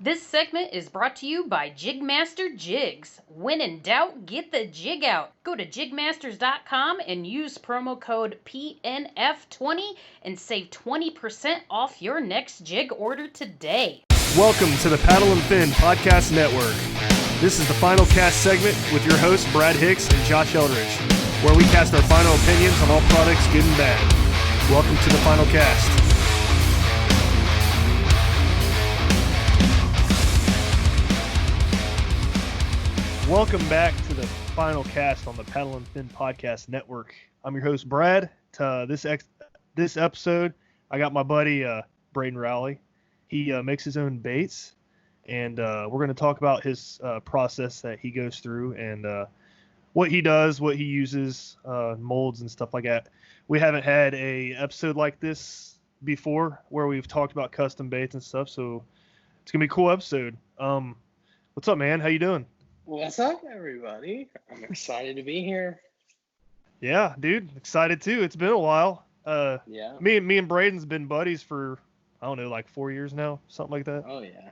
This segment is brought to you by JigMasters Jigs. When in doubt, get the jig out. Go to JigMasters.com and use promo code PNF20 and save 20% off your next jig order today. Welcome to the Paddle and Fin Podcast Network. This is the final cast segment with your hosts Brad Hicks and Josh Eldridge, where we cast our final opinions on all products good and bad. Welcome to the final cast. Welcome back to the final cast on the Paddle and Fin Podcast Network. I'm your host Brad. This episode, I got my buddy Braden Rowley. He makes his own baits, and we're going to talk about his process that he goes through and what he does, what he uses, molds and stuff like that. We haven't had a episode like this before where we've talked about custom baits and stuff, so it's going to be a cool episode. What's up, man? How you doing? What's up, everybody? I'm excited to be here. Yeah, dude, excited too. It's been a while. Yeah. Me and Braden's been buddies for, I don't know, like 4 years now, something like that. Oh yeah.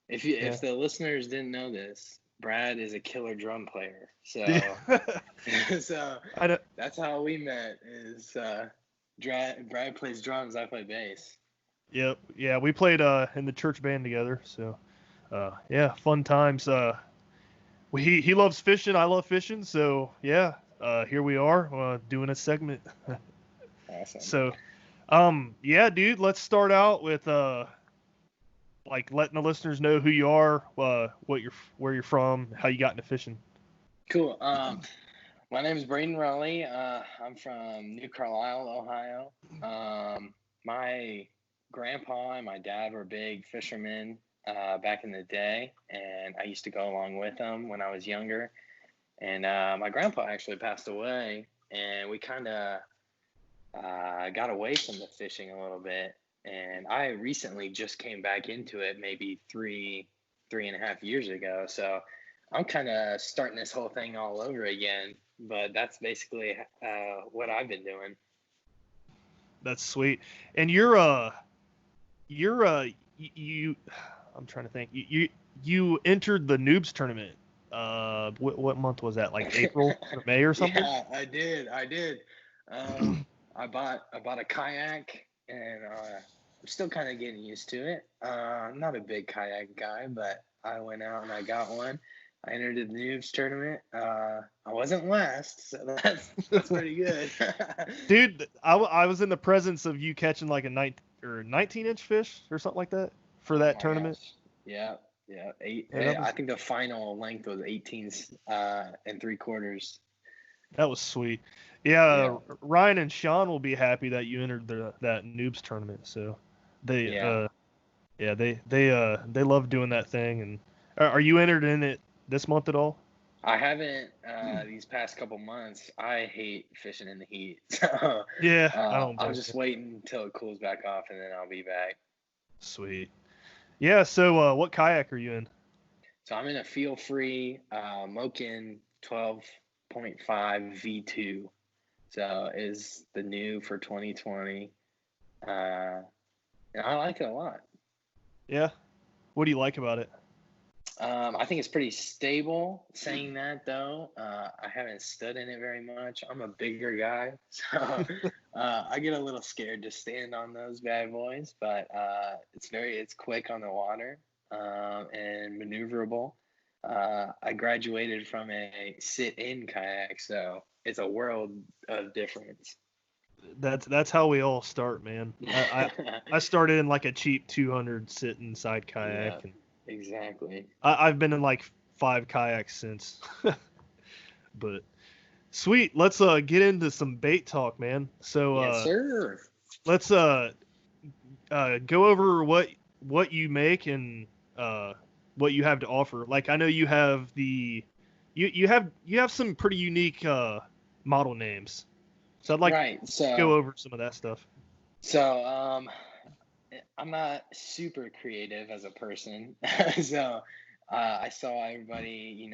If the listeners didn't know this, Brad is a killer drum player. So so that's how we met. Is Brad plays drums, I play bass. Yep. Yeah, we played in the church band together. So yeah, fun times. He loves fishing. I love fishing. So yeah, here we are doing a segment. Awesome. So, yeah, dude, let's start out with like letting the listeners know who you are, where you're from, how you got into fishing. Cool. My name is Braden Rowley. I'm from New Carlisle, Ohio. My grandpa and my dad were big fishermen back in the day, and I used to go along with them when I was younger. And my grandpa actually passed away, and we kind of got away from the fishing a little bit. And I recently just came back into it maybe three and a half years ago. So I'm kind of starting this whole thing all over again. But that's basically what I've been doing. That's sweet. And you're I'm trying to think. You entered the Noobs tournament. What month was that? Like April or May or something? Yeah, I did. I bought a kayak, and I'm still kind of getting used to it. I'm not a big kayak guy, but I went out and I got one. I entered the Noobs tournament. I wasn't last, so that's pretty good. Dude, I was in the presence of you catching like a 19-inch fish or something like that for that tournament. Gosh. Yeah. I think the final length was 18 and 3/4. That was sweet. Yeah, Ryan and Sean will be happy that you entered that Noobs tournament. So they love doing that thing. And are you entered in it this month at all? I haven't these past couple months. I hate fishing in the heat. So yeah, I'm just waiting until it cools back off, and then I'll be back. Sweet. Yeah, so what kayak are you in? So I'm in a feel-free Moken 12.5 V2. So is the new for 2020. And I like it a lot. Yeah? What do you like about it? I think it's pretty stable. Saying that, though, I haven't stood in it very much. I'm a bigger guy, so I get a little scared to stand on those bad boys. But it's quick on the water and maneuverable. I graduated from a sit-in kayak, so it's a world of difference. That's how we all start, man. I started in like a cheap 200 sit-inside kayak. Yeah. And Exactly. I've been in like 5 kayaks since. But sweet, let's get into some bait talk, man. So yes, sir. Let's go over what you make and what you have to offer. Like I know you have you have some pretty unique model names. So I'd like to go over some of that stuff. So I'm not super creative as a person. So I saw everybody,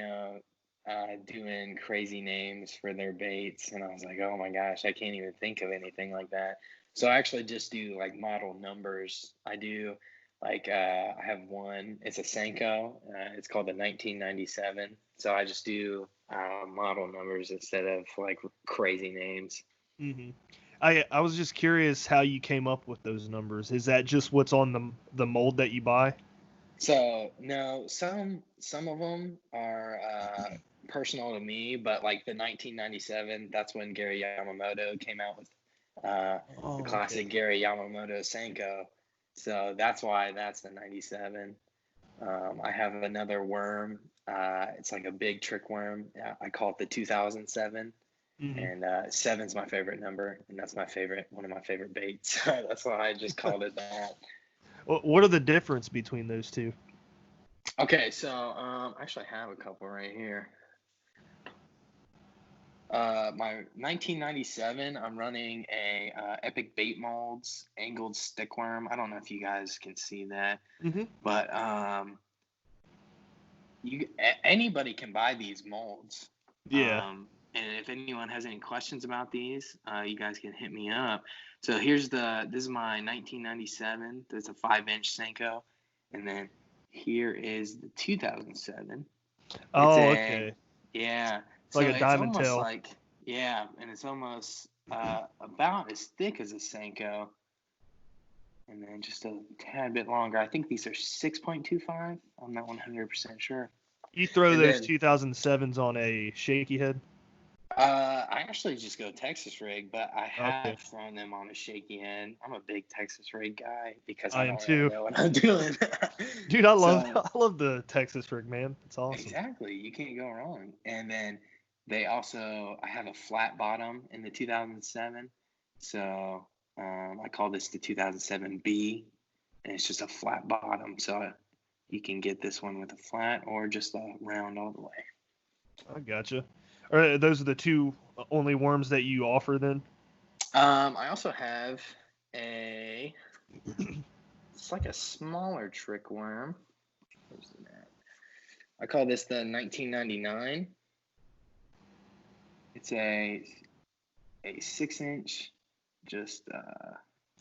doing crazy names for their baits, and I was like, oh my gosh, I can't even think of anything like that. So I actually just do like model numbers. I do Like I have one. It's a Senko. It's called the 1997. So I just do model numbers instead of like crazy names. Mm-hmm. I was just curious how you came up with those numbers. Is that just what's on the mold that you buy? So no, some of them are personal to me, but like the 1997, that's when Gary Yamamoto came out with the classic Gary Yamamoto Senko. So that's why that's the 97. I have another worm. It's like a big trick worm. I call it the 2007. Mm-hmm. And 7's my favorite number, and that's one of my favorite baits. That's why I just called it that. What are the difference between those two? Okay, so I actually have a couple right here. My 1997, I'm running a Epic Bait Molds angled stickworm. I don't know if you guys can see that, but anybody can buy these molds. Yeah. And if anyone has any questions about these, you guys can hit me up. So this is my 1997. That's a 5-inch Senko, and then here is the 2007. Okay. Yeah. It's like a diamond almost tail. Like, yeah, and it's almost about as thick as a Senko, and then just a tad bit longer. I think these are 6.25. I'm not 100% sure. You throw those 2007s on a shaky head? I actually just go Texas rig, but I have thrown them on a shaky head. I'm a big Texas rig guy because I don't really know what I'm doing. Dude, I love the Texas rig, man. It's awesome. Exactly. You can't go wrong. And then I have a flat bottom in the 2007. So I call this the 2007B, and it's just a flat bottom. So you can get this one with a flat or just a round all the way. I gotcha. Those are the two only worms that you offer then? I also have it's like a smaller trick worm. Where's the net? I call this the 1999. It's a 6-inch, just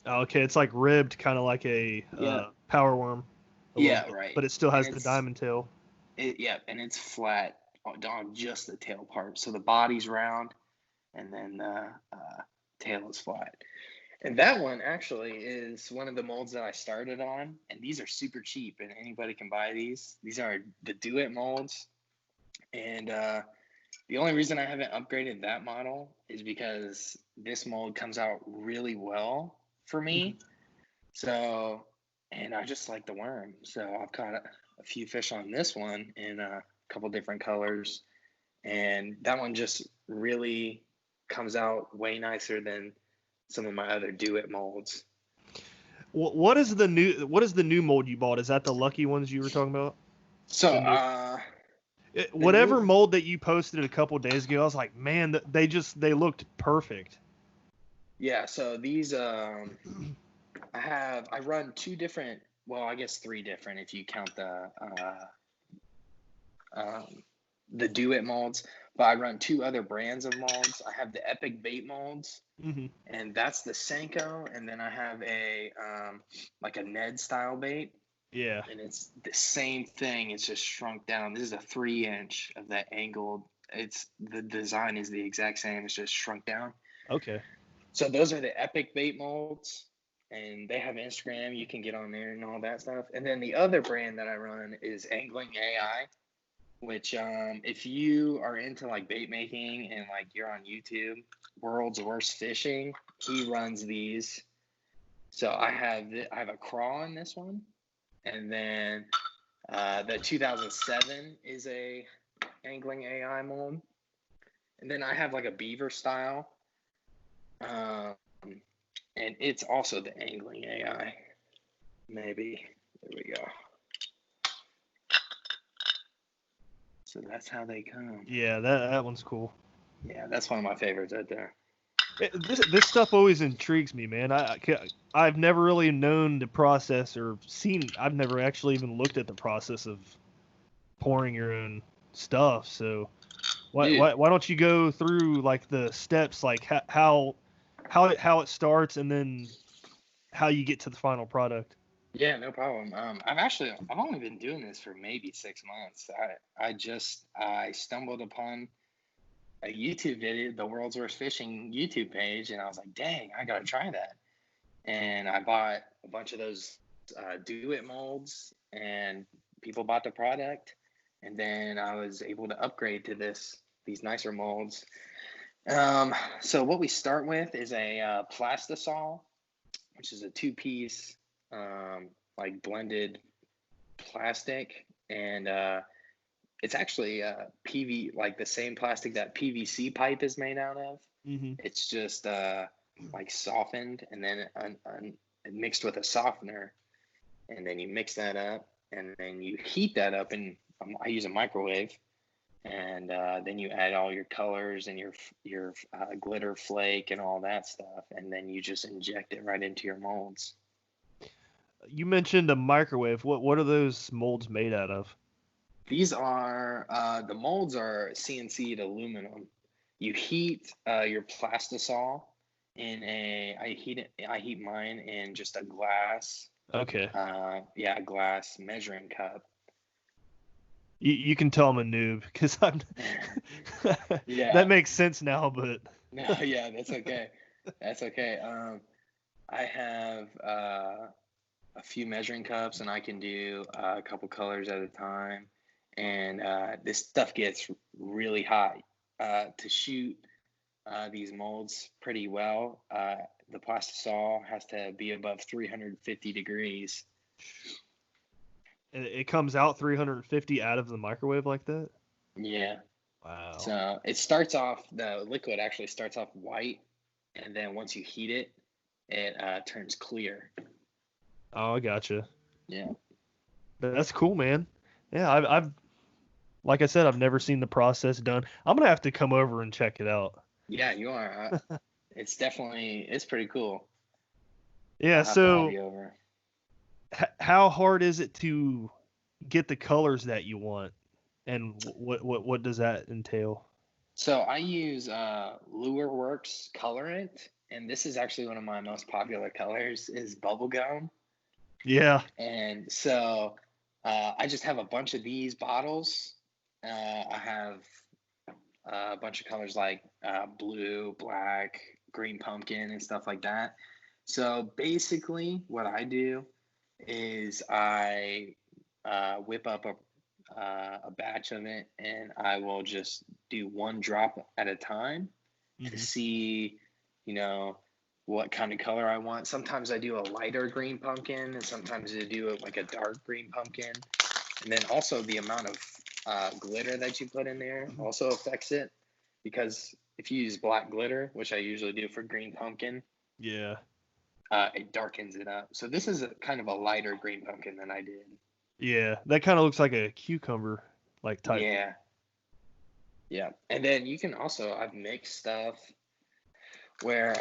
okay, it's like ribbed, kind of like a power worm. Yeah, right. But it still has the diamond tail. And it's flat on just the tail part. So the body's round, and then the tail is flat. And that one actually is one of the molds that I started on, and these are super cheap, and anybody can buy these. These are the Do It molds, and the only reason I haven't upgraded that model is because this mold comes out really well for me. So, and I just like the worm. So I've caught a few fish on this one in a couple different colors, and that one just really comes out way nicer than some of my other Do It molds. What is the new mold you bought? Is that the Lucky ones you were talking about? So whatever mold that you posted a couple days ago, I was like, man, they looked perfect. Yeah, so these I run 2 different, well, I guess 3 different if you count the Do It molds, but I run 2 other brands of molds. I have the Epic Bait molds, and that's the Senko, and then I have a like a Ned style bait. Yeah. And it's the same thing. It's just shrunk down. This is a 3-inch of that angled. The design is the exact same. It's just shrunk down. Okay. So those are the Epic Bait molds, and they have Instagram. You can get on there and all that stuff. And then the other brand that I run is Angling AI, which if you are into like bait making and like you're on YouTube, World's Worst Fishing, he runs these. So I have a crawl in this one. And then the 2007 is a Angling AI mold. And then I have like a beaver style. And it's also the Angling AI. Maybe. There we go. So that's how they come. Yeah, that one's cool. Yeah, that's one of my favorites right there. This stuff always intrigues me, man. I've never really known the process or seen. I've never actually even looked at the process of pouring your own stuff. So why don't you go through like the steps, like how it starts, and then how you get to the final product? Yeah, no problem. I've only been doing this for maybe 6 months. I stumbled upon a YouTube video, the World's Worst Fishing YouTube page, and I was like, dang, I gotta try that. And I bought a bunch of those do it molds, and people bought the product, and then I was able to upgrade to these nicer molds. So what we start with is a plastisol, which is a two-piece like blended plastic, and it's actually PV, like the same plastic that PVC pipe is made out of. Mm-hmm. It's just like softened and then mixed with a softener, and then you mix that up, and then you heat that up, and I use a microwave, and then you add all your colors and your glitter flake and all that stuff, and then you just inject it right into your molds. You mentioned a microwave. What are those molds made out of? These are the molds are CNC'd aluminum. You heat your plastisol in I heat mine in just a glass. Okay. A glass measuring cup. You can tell I'm a noob because I'm. Yeah. That makes sense now, but. No, yeah, that's okay. That's okay. I have a few measuring cups, and I can do a couple colors at a time. And this stuff gets really hot. To shoot these molds pretty well, the plastisol has to be above 350 degrees. It comes out 350 out of the microwave like that? Yeah. Wow. So it starts off, the liquid actually starts off white, and then once you heat it, it turns clear. Oh, I gotcha. Yeah. That's cool, man. Yeah, I've like I said, I've never seen the process done. I'm gonna have to come over and check it out. Yeah, you are. It's pretty cool. Yeah. So, over. how hard is it to get the colors that you want, and what does that entail? So I use Lureworks Colorant, and this is actually one of my most popular colors is bubblegum. Yeah. And so I just have a bunch of these bottles. I have a bunch of colors like blue, black, green pumpkin, and stuff like that. So basically what I do is I whip up a batch of it, and I will just do one drop at a time to see, what kind of color I want. Sometimes I do a lighter green pumpkin, and sometimes I do like a dark green pumpkin. And then also the amount of glitter that you put in there also affects it, because if you use black glitter, which I usually do for green pumpkin, yeah, it darkens it up. So this is kind of a lighter green pumpkin than I did. Yeah, that kind of looks like a cucumber like type. Yeah. And then you can also, I've mixed stuff where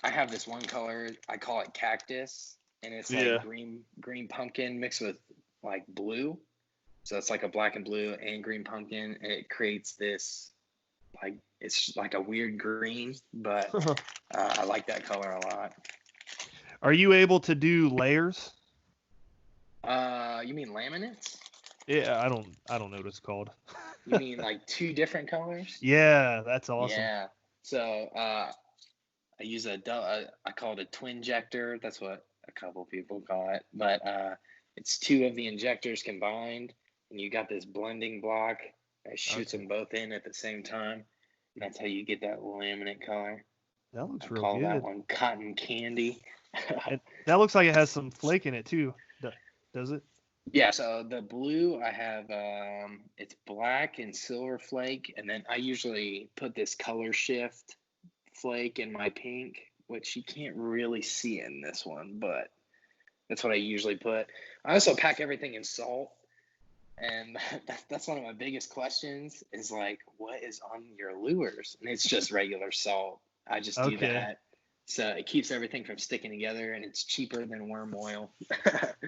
I have this one color, I call it cactus, and it's like green pumpkin mixed with like blue. So it's like a black and blue and green pumpkin, and it creates this, like, it's like a weird green, but I like that color a lot. Are you able to do layers? You mean laminates? Yeah, I don't know what it's called. You mean like two different colors? Yeah, that's awesome. Yeah. So I use I call it a Twinjector. That's what a couple people call it. But it's two of the injectors combined, and you got this blending block that shoots them both in at the same time. And that's how you get that laminate color. That looks real call good. That one cotton candy. That looks like it has some flake in it too. Does it? Yeah, so the blue I have, it's black and silver flake, and then I usually put this color shift flake in my pink, which you can't really see in this one, but that's what I usually put. I also pack everything in salt, and that's one of my biggest questions is like, what is on your lures? And it's just regular salt. I just do that. So it keeps everything from sticking together, and it's cheaper than worm oil.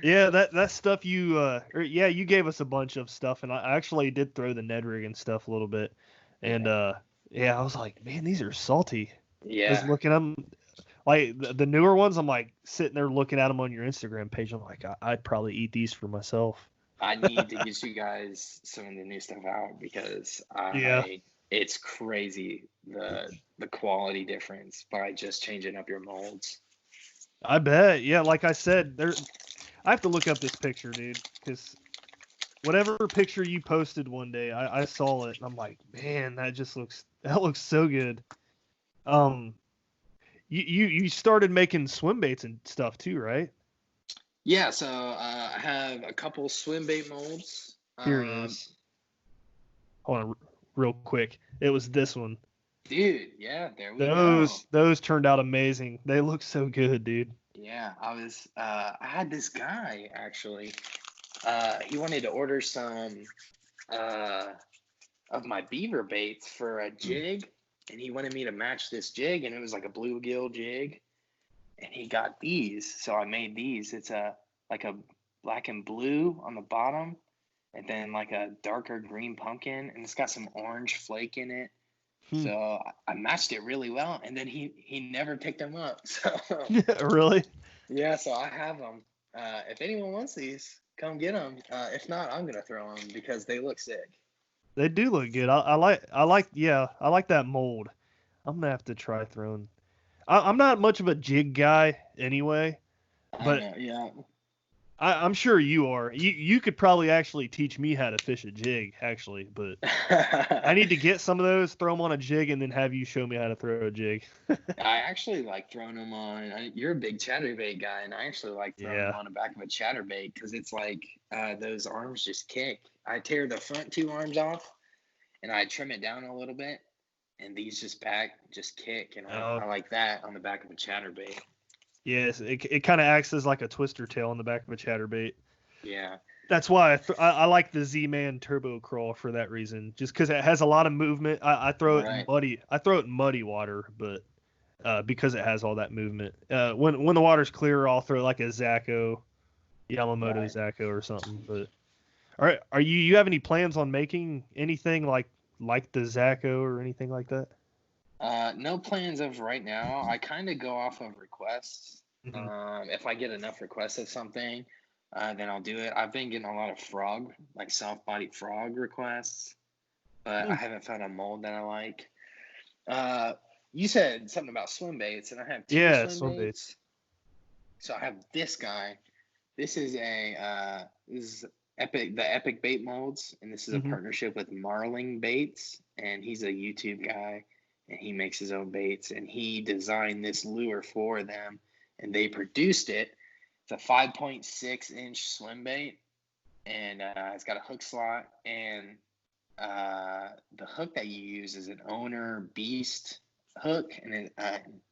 Yeah, that stuff you you gave us a bunch of stuff, and I actually did throw the Ned rig and stuff a little bit, and I was like, man, these are salty. Yeah. I was looking Like the newer ones, I'm like sitting there looking at them on your Instagram page. I'm like, I'd probably eat these for myself. I need to get you guys some of the new stuff out because Yeah, it's crazy the quality difference by just changing up your molds. I bet. Yeah, like I said, I have to look up this picture, dude, because whatever picture you posted one day, I saw it and I'm like, man, that looks so good. You started making swim baits and stuff too, right? Yeah, so I have a couple swim bait molds. Here it is. Hold on, real quick. It was this one. Dude, yeah, there we go. Those turned out amazing. They look so good, dude. Yeah, I had this guy actually. He wanted to order some of my beaver baits for a jig, and he wanted me to match this jig, and it was like a bluegill jig, and he got these, so I made these. It's like a black and blue on the bottom, and then like a darker green pumpkin, and it's got some orange flake in it. So I matched it really well, and then he never picked them up. So Really? Yeah, so I have them. If anyone wants these, come get them. If not, I'm gonna throw them because they look sick. They do look good. I like that mold. I'm gonna have to try throwing. I'm not much of a jig guy anyway, but I know, yeah. I'm sure you are. You could probably actually teach me how to fish a jig, actually, but I need to get some of those, throw them on a jig, and then have you show me how to throw a jig. I actually like throwing them on. You're a big chatterbait guy, and I actually like throwing them on the back of a chatterbait because it's like those arms just kick. I tear the front two arms off, and I trim it down a little bit, and these just kick, and I like that on the back of a chatterbait. Yes, it kind of acts as like a twister tail on the back of a chatterbait. Yeah. That's why I like the Z-Man Turbo Crawl for that reason, just because it has a lot of movement. I throw it in muddy. I throw it in muddy water, but because it has all that movement. When the water's clear, I'll throw like a Zacho, Yamamoto Zacho or something. But are you have any plans on making anything like the Zacho or anything like that? No plans of right now. I kind of go off of requests. Mm-hmm. If I get enough requests of something, then I'll do it. I've been getting a lot of frog, like soft-bodied frog requests, but I haven't found a mold that I like. You said something about swim baits, and I have two swim baits. So I have this guy. This is the Epic Bait molds, and this is a partnership with Marling Baits, and he's a YouTube guy. And he makes his own baits, and he designed this lure for them, and they produced it. It's a 5.6-inch swim bait, and it's got a hook slot, and the hook that you use is an Owner Beast hook, and an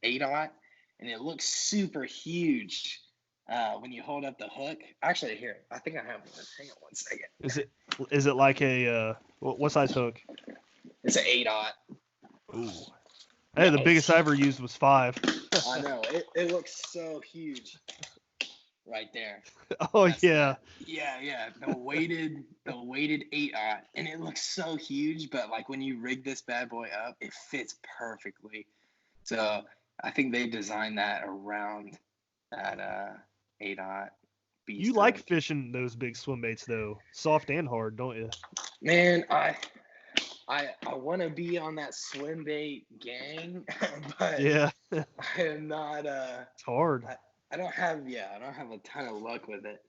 8/0, and it looks super huge when you hold up the hook. Actually, here, I think I have one. Hang on one second. Is it like a what size hook? It's an 8/0. Ooh. Hey, the biggest I ever used was 5. I know. It looks so huge right there. Oh, yeah. Yeah. The weighted 8/0, and it looks so huge, but like when you rig this bad boy up, it fits perfectly. So I think they designed that around that 8/0 beast. You like fishing those big swim baits though, soft and hard, don't you? Man, I want to be on that swim bait gang, but yeah, I am not. It's hard. I don't have a ton of luck with it.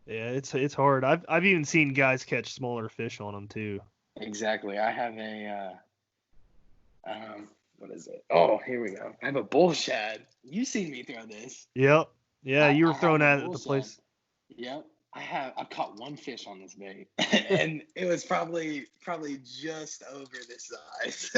Yeah, it's hard. I've even seen guys catch smaller fish on them too. Exactly. I have a what is it? Oh, here we go. I have a bull shad. You've seen me throw this. Yep. Yeah, you were throwing that at the place. Yep. I've caught one fish on this bait, and it was probably just over this size.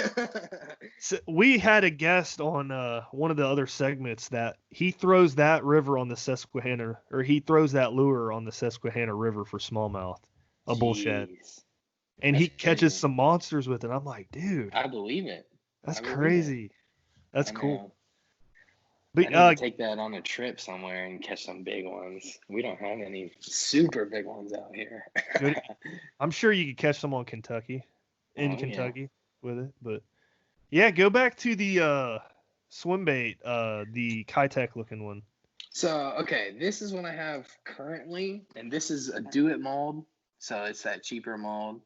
So we had a guest on one of the other segments that he throws that river on the Susquehanna, or he throws that lure on the Susquehanna River for smallmouth, a bull shad, and he catches some monsters with it. I'm like, dude, I believe it. That's crazy. That's cool. But I need to take that on a trip somewhere and catch some big ones. We don't have any super big ones out here. I'm sure you could catch some on Kentucky, with it. But yeah, go back to the swim bait, the Kitech looking one? So, okay, this is what I have currently, and this is a do-it mold, so it's that cheaper mold,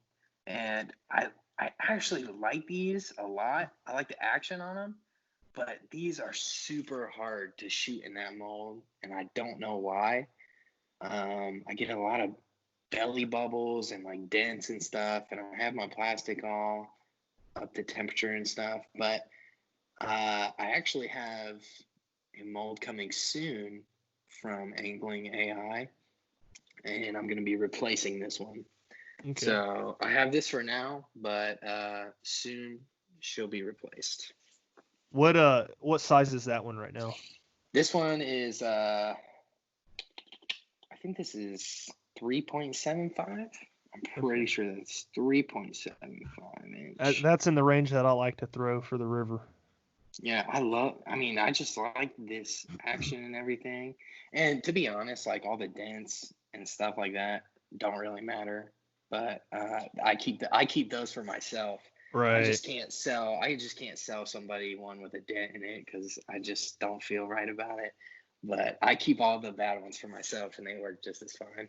and I actually like these a lot. I like the action on them, but these are super hard to shoot in that mold, and I don't know why. I get a lot of belly bubbles and like dents and stuff, and I have my plastic all up to temperature and stuff, but I actually have a mold coming soon from Angling AI, and I'm going to be replacing this one. Okay. So I have this for now, but soon she'll be replaced. What size is that one right now? This one is I think this is 3.75. I'm pretty sure that's 3.75 inch. That's in the range that I like to throw for the river. Yeah, I just like this action and everything. And to be honest, like all the dents and stuff like that don't really matter. But I keep those for myself. Right. I just can't sell somebody one with a dent in it because I just don't feel right about it. But I keep all the bad ones for myself, and they work just as fine.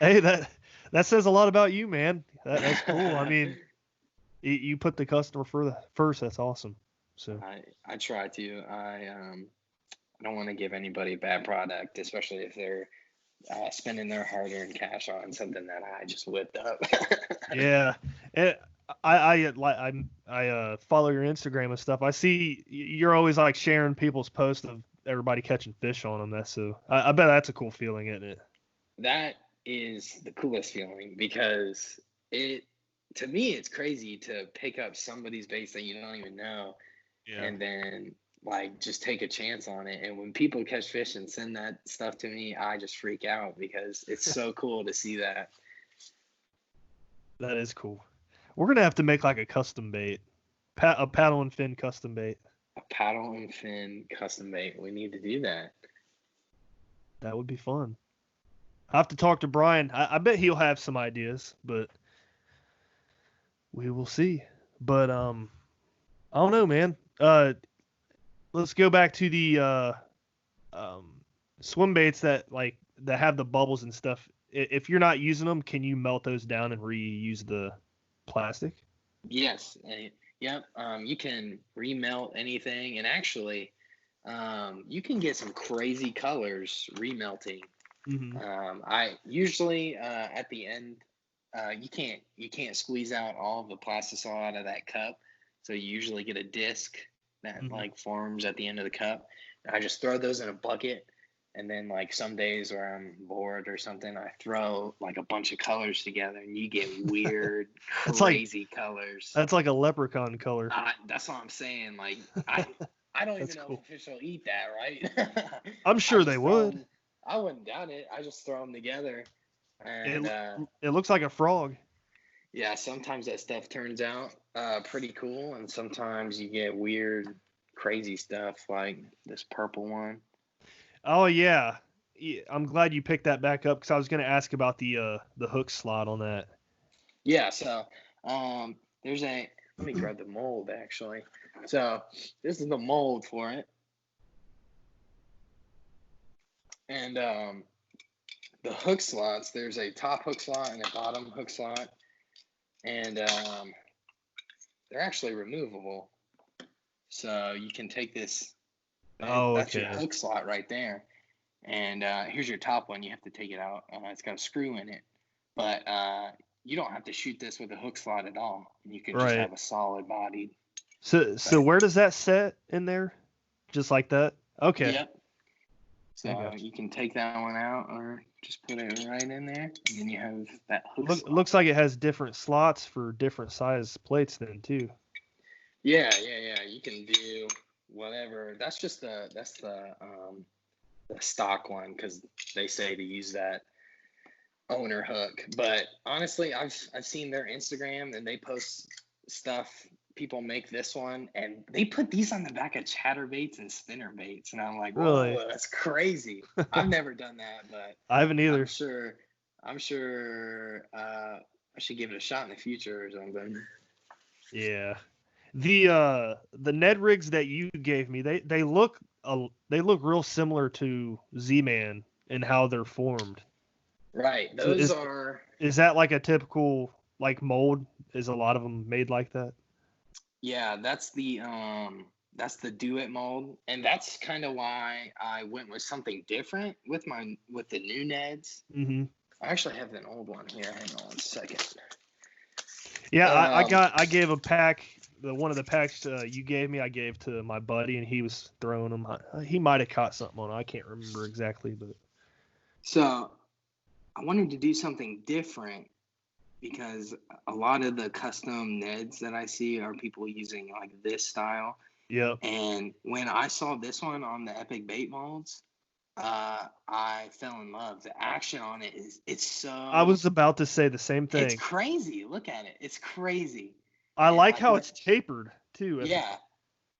Hey, that says a lot about you, man. That's cool. I mean, you put the customer first. That's awesome. So I try to. I don't want to give anybody a bad product, especially if they're spending their hard-earned cash on something that I just whipped up. yeah, and I follow your Instagram and stuff. I see you're always like sharing people's posts of everybody catching fish on them. I bet that's a cool feeling, isn't it? That is the coolest feeling because to me it's crazy to pick up somebody's baits that you don't even know. Yeah. And then like just take a chance on it. And when people catch fish and send that stuff to me, I just freak out because it's so cool to see that. That is cool. We're gonna have to make like a custom bait, a paddle and fin custom bait. A paddle and fin custom bait. We need to do that. That would be fun. I have to talk to Brian. I bet he'll have some ideas, but we will see. But I don't know, man. Let's go back to the swim baits that have the bubbles and stuff. If you're not using them, can you melt those down and reuse the plastic? Yes. Yep. You can remelt anything, and actually, you can get some crazy colors remelting. Mm-hmm. I usually at the end, you can't squeeze out all of the plastisol out of that cup, so you usually get a disc that like forms at the end of the cup. And I just throw those in a bucket, and then like some days where I'm bored or something, I throw like a bunch of colors together, and you get weird, crazy colors. That's like a leprechaun color. That's what I'm saying. Like I don't even know if fish will eat that, right? I'm sure they would. I wouldn't doubt it. I just throw them together, and it looks like a frog. Yeah, sometimes that stuff turns out pretty cool, and sometimes you get weird, crazy stuff like this purple one. Oh yeah, I'm glad you picked that back up because I was going to ask about the hook slot on that. Yeah, so there's let me grab the mold actually. So this is the mold for it. And the hook slots, there's a top hook slot and a bottom hook slot. And they're actually removable. So you can take this. That's your hook slot right there. And here's your top one. You have to take it out. It's got a screw in it. But you don't have to shoot this with a hook slot at all. You can just have a solid bodied. So where does that set in there? Just like that? Okay. Yep. So you can take that one out or just put it right in there. And then you have that hook slot. Looks like it has different slots for different size plates then too. Yeah. You can do whatever. That's just the stock one because they say to use that owner hook. But honestly, I've seen their Instagram and they post stuff. People make this one and they put these on the back of chatterbaits and spinner baits, and I'm like, whoa, really? That's crazy. I've never done that, but I haven't either. I'm sure I should give it a shot in the future or something. Yeah. The Ned rigs that you gave me, they look real similar to Z-Man in how they're formed. Right. So Those are. is that like a typical like mold? Is a lot of them made like that? Yeah, that's the do it mold, and that's kind of why I went with something different with the new Neds. Mm-hmm. I actually have an old one here. Hang on 1 second. Yeah, I gave a pack. One of the packs you gave me, I gave to my buddy, and he was throwing them. He might have caught something on it. I can't remember exactly, but. So I wanted to do something different because a lot of the custom Neds that I see are people using like this style. Yep. And when I saw this one on the Epic Bait molds, I fell in love. The action on it it's so. I was about to say the same thing. It's crazy. Look at it. It's crazy. I like how it's tapered too. Yeah,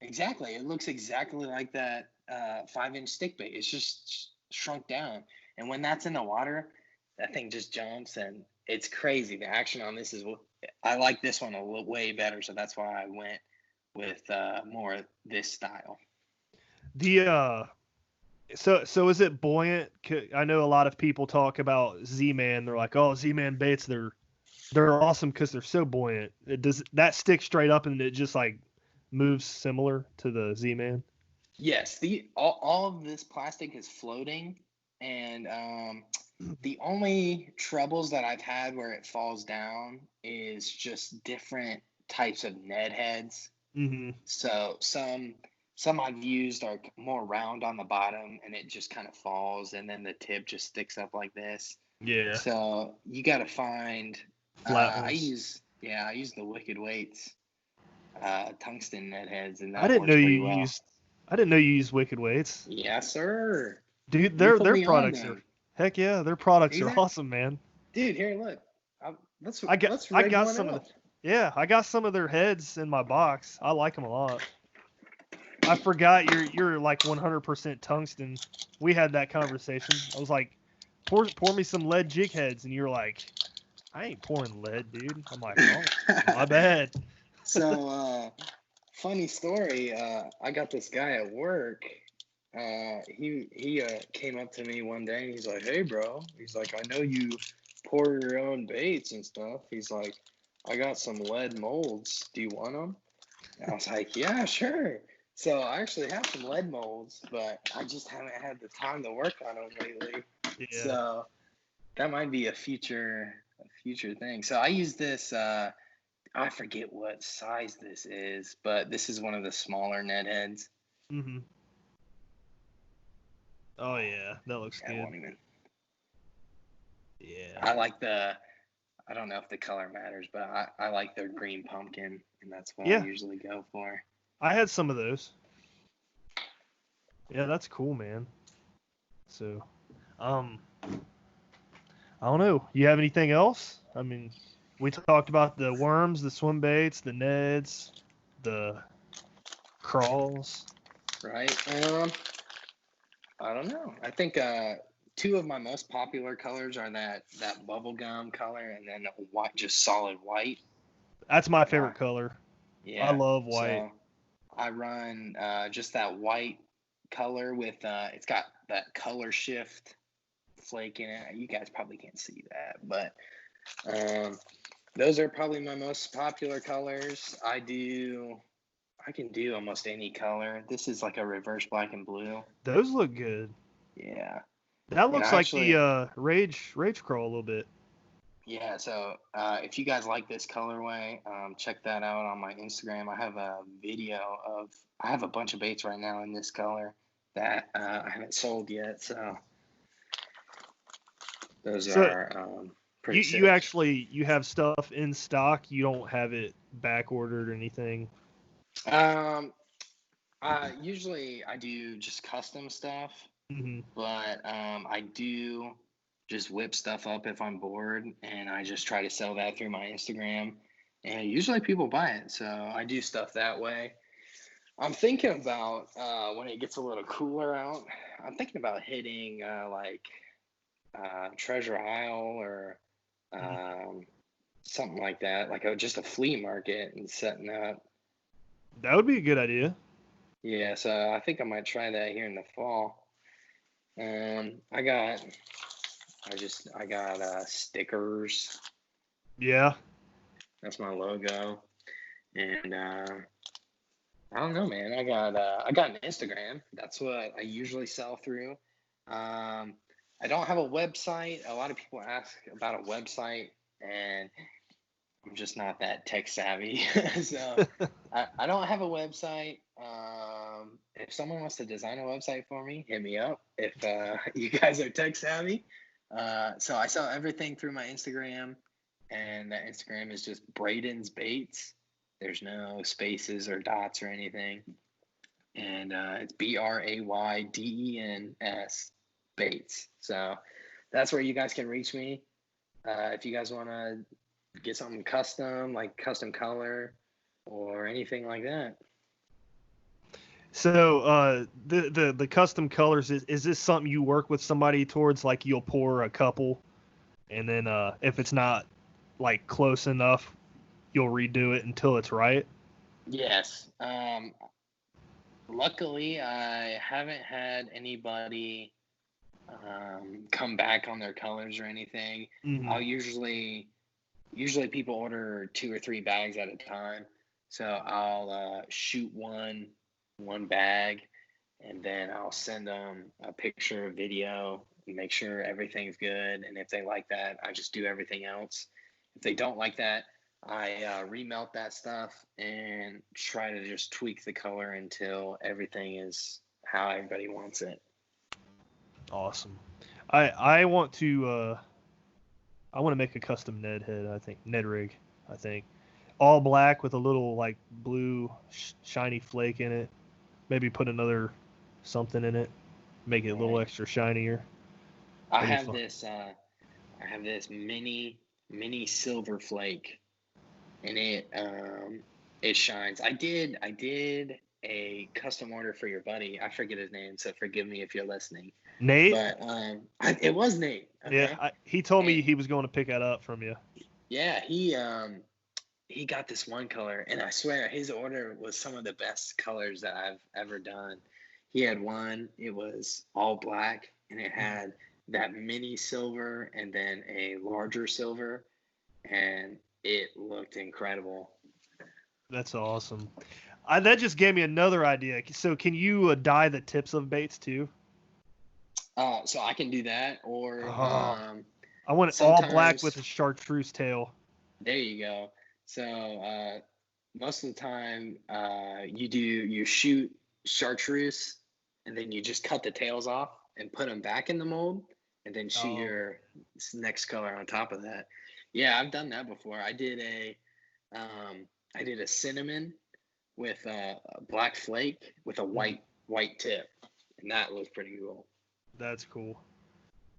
exactly. It looks exactly like that 5-inch stick bait. It's just shrunk down, and when that's in the water, that thing just jumps, and it's crazy. The action on this I like this one way better, so that's why I went with more this style. So is it buoyant? I know a lot of people talk about Z-Man. They're like, oh, Z-Man baits, they're awesome because they're so buoyant. Does that stick straight up and it just like moves similar to the Z-Man? Yes, all of this plastic is floating, and the only troubles that I've had where it falls down is just different types of Ned heads. Mm-hmm. So some I've used are more round on the bottom, and it just kind of falls, and then the tip just sticks up like this. Yeah. So you got to find. I use the Wicked Weights tungsten Ned heads, and that I didn't know you well. used Wicked Weights. Yes, sir. Dude, their products are heck yeah, their products are awesome, man. Dude, here, look. I got some of I got some of their heads in my box. I like them a lot. I forgot you're like 100% tungsten. We had that conversation. I was like, pour me some lead jig heads, and you're like, I ain't pouring lead, dude. I'm like, oh, my bad. So, funny story. I got this guy at work. He came up to me one day and he's like, "Hey, bro." He's like, "I know you pour your own baits and stuff." He's like, "I got some lead molds. Do you want them?" And I was like, "Yeah, sure." So I actually have some lead molds, but I just haven't had the time to work on them lately. Yeah. So that might be a future thing. So I use this. I forget what size this is, but this is one of the smaller Ned heads. Mm-hmm. Oh yeah, that looks good. Yeah. I like I don't know if the color matters, but I like their green pumpkin, and that's what I usually go for. I had some of those. Yeah, that's cool, man. So, I don't know. You have anything else? I mean, we talked about the worms, the swim baits, the Neds, the crawls. Right. I don't know. I think two of my most popular colors are that bubblegum color and then white, just solid white. That's my favorite color. Yeah. I love white. So I run just that white color with it's got that color shift flake in it. You guys probably can't see that, but those are probably my most popular colors. I can do almost any color. This is like a reverse black and blue. Those look good. Yeah. That looks like the Rage Crawl a little bit. Yeah, so if you guys like this colorway, check that out on my Instagram. I have a video I have a bunch of baits right now in this color that I haven't sold yet. So those are pretty sick. You have stuff in stock. You don't have it back ordered or anything. Usually I do just custom stuff, mm-hmm. but I do just whip stuff up if I'm bored, and I just try to sell that through my Instagram, and usually people buy it. So I do stuff that way. I'm thinking about when it gets a little cooler out, I'm thinking about hitting Treasure Isle or something like that, like just a flea market and setting up That would be a good idea. Yeah, so I think I might try that here in the fall. I got stickers. Yeah. That's my logo. And I don't know, man. I got an Instagram. That's what I usually sell through. I don't have a website. A lot of people ask about a website, and I'm just not that tech savvy. So I don't have a website. If someone wants to design a website for me, hit me up. If you guys are tech savvy. So I sell everything through my Instagram, and that Instagram is just Brayden's Baits. There's no spaces or dots or anything. And it's BRAYDENS Baits. So that's where you guys can reach me. If you guys want to get something custom, like custom color or anything like that. So the custom colors, is this something you work with somebody towards? Like you'll pour a couple, and then if it's not like close enough, you'll redo it until it's right? Yes. Luckily, I haven't had anybody come back on their colors or anything. Mhm. I'll usually people order 2 or 3 bags at a time, so I'll shoot one bag, and then I'll send them a picture, a video, and make sure everything's good. And if they like that, I just do everything else. If they don't like that, I remelt that stuff and try to just tweak the color until everything is how everybody wants it. Awesome. I want to make a custom Ned head. Ned rig. I think all black with a little like blue shiny flake in it. Maybe put another something in it, make it a little extra shinier. I have this mini silver flake, and it shines. I did a custom order for your buddy. I forget his name, so forgive me if you're listening. Nate? But it was Nate. Okay? Yeah, he told me he was going to pick that up from you. Yeah, he got this one color, and I swear his order was some of the best colors that I've ever done. He had one, it was all black, and it had that mini silver and then a larger silver, and it looked incredible. That's awesome. That just gave me another idea. So can you dye the tips of baits too? So I can do that, or I want it all black with a chartreuse tail. There you go. So most of the time, you shoot chartreuse, and then you just cut the tails off and put them back in the mold, and then shoot your next color on top of that. Yeah, I've done that before. I did a cinnamon with a black flake with a white tip, and that was pretty cool. That's cool.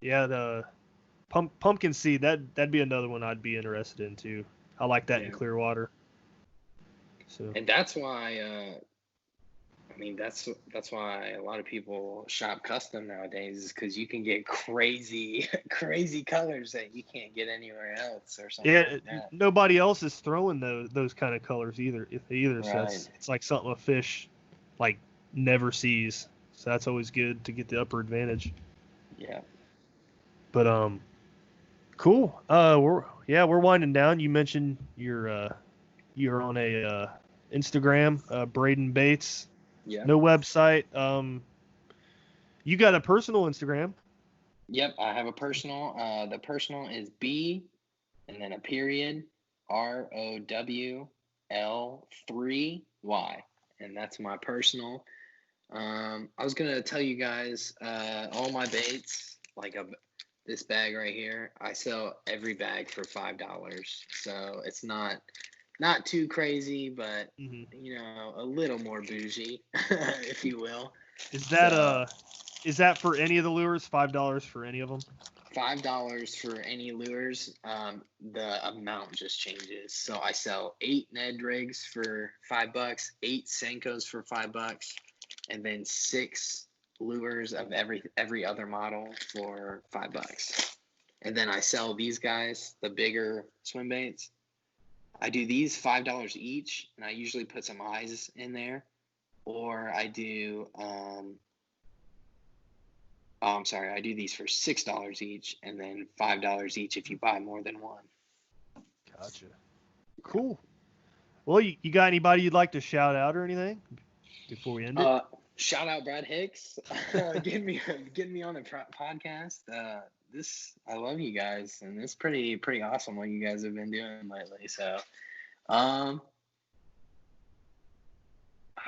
Yeah, the pumpkin seed, that'd be another one I'd be interested in too. I like that in clear water. So. And that's why that's why a lot of people shop custom nowadays, is because you can get crazy colors that you can't get anywhere else or something. Yeah, like that. Nobody else is throwing those kind of colors either. Right. So it's like something a fish like never sees. So that's always good to get the upper advantage. Yeah. But cool. We're winding down. You mentioned you're on a Instagram, Braden Baits. Yeah. No website. You got a personal Instagram. Yep, I have a personal. The personal is B and then a period ROWL3Y, and that's my personal. I was gonna tell you guys all my baits, like this bag right here. I sell every bag for $5, so it's not too crazy, but a little more bougie, if you will. Is that for any of the lures? $5 for any of them? $5 for any lures. The amount just changes. So I sell 8 Ned rigs for $5, 8 Senkos for $5, and then 6 lures of every other model for $5. And then I sell these guys, the bigger swim baits. I do these $5 each, and I usually put some eyes in there. Or I do, I do these for $6 each, and then $5 each if you buy more than one. Gotcha. Cool. Well, you got anybody you'd like to shout out or anything before we end it? Shout out Brad Hicks, getting me on the podcast. I love you guys, and it's pretty awesome what you guys have been doing lately. So, I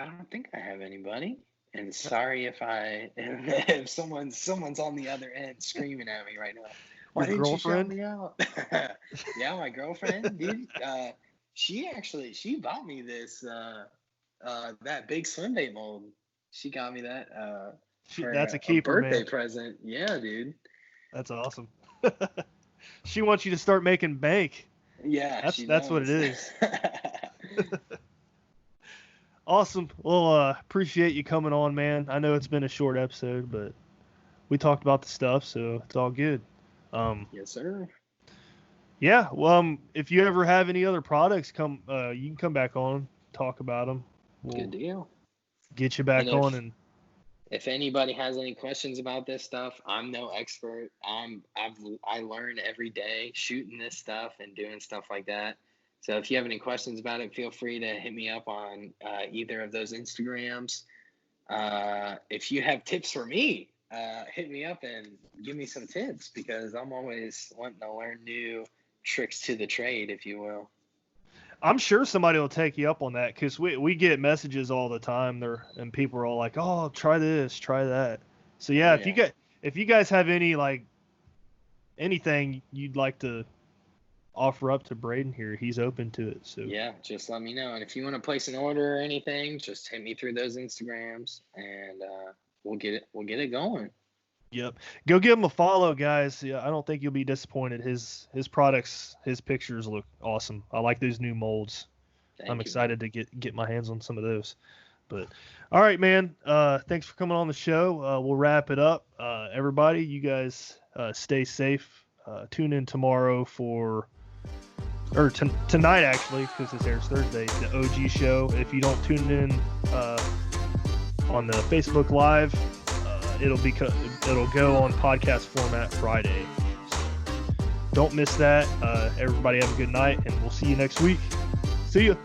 don't think I have anybody. And sorry if someone's on the other end screaming at me right now. Why didn't you shout me out? Yeah, my girlfriend, dude. She bought me this that big swim bait mold. She got me that that's a keeper, birthday present. Yeah, dude. That's awesome. She wants you to start making bank. Yeah, that's what it is. Awesome. Well, appreciate you coming on, man. I know it's been a short episode, but we talked about the stuff, so it's all good. Yes, sir. Yeah. Well, if you ever have any other products, you can come back on, talk about them. Good deal. Get you back on. And if anybody has any questions about this stuff, I'm no expert. I learn every day shooting this stuff and doing stuff like that. So if you have any questions about it, feel free to hit me up on either of those Instagrams. If you have tips for me, hit me up and give me some tips, because I'm always wanting to learn new tricks to the trade, if you will. I'm sure somebody will take you up on that, because we get messages all the time there, and people are all like, "Oh, try this, try that." So yeah, if you guys have any anything you'd like to offer up to Brayden here, he's open to it. So yeah, just let me know. And if you want to place an order or anything, just hit me through those Instagrams, and we'll get it going. Yep. Go give him a follow, guys. Yeah, I don't think you'll be disappointed. His products, his pictures look awesome. I like those new molds. I'm excited to get my hands on some of those. But all right, man. Thanks for coming on the show. We'll wrap it up. Everybody, you guys stay safe. Tune in tomorrow tonight, actually, because this airs Thursday, the OG show. If you don't tune in on the Facebook Live, it'll go on podcast format Friday. So don't miss that. Everybody have a good night, and we'll see you next week. See ya.